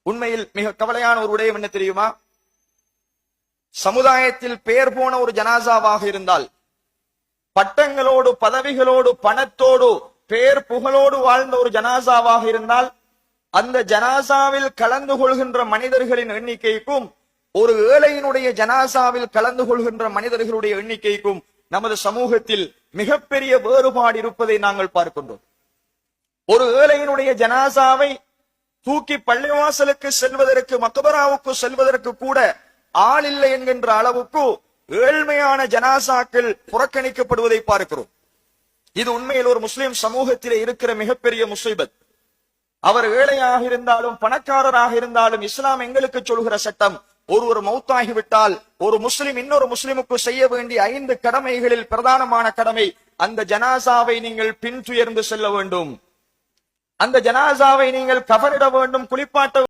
உண்மையில் மிக கவலையான ஒரு விடயம் என்ன தெரியுமா? சமுதாயத்தில் பெயர் போன ஒரு ஜனாசாவாக இருந்தால், பட்டங்களோடு பதவிகளோடு பணத்தோடு பேர் புகழோடு வாழ்ந்த ஒரு ஜனாசாவாக இருந்தால், அந்த ஜனாசாவில் கலந்து கொள்கின்ற மனிதர்களின் எண்ணிக்கைக்கும் ஒரு ஏழையினுடைய ஜனாசாவில் கலந்து கொள்கின்ற மனிதர்களுடைய எண்ணிக்கைக்கும் நமது சமூகத்தில் மிகப்பெரிய வேறுபாடு இருப்பதை நாங்கள் பார்க்கின்றோம். ஒரு ஏழையினுடைய ஜனாசாவை தூக்கி பள்ளிவாசலுக்கு செல்வதற்கு, மக்பராவுக்கு செல்வதற்கு கூட ஆள் இல்லை என்கின்ற அளவுக்கு ஏழ்மையான ஜனாசாக்கள் புறக்கணிக்கப்படுவதை பார்க்கிறோம். இது உண்மையில் ஒரு முஸ்லிம் சமூகத்திலே இருக்கிற மிகப்பெரிய முசீபத். அவர் ஏழையாக இருந்தாலும் பணக்காரராக இருந்தாலும் இஸ்லாம் எங்களுக்கு சொல்கிற சட்டம், ஒருவர் மௌத்தாகிவிட்டால் ஒரு முஸ்லிம் இன்னொரு முஸ்லிமுக்கு செய்ய வேண்டிய 5 கடமைகளில் பிரதானமான கடமை, அந்த ஜனாசாவை நீங்கள் பின்துயர்ந்து செல்ல வேண்டும், அந்த ஜனாசாவை நீங்கள் கஃனிட வேண்டும், குளிப்பாட்ட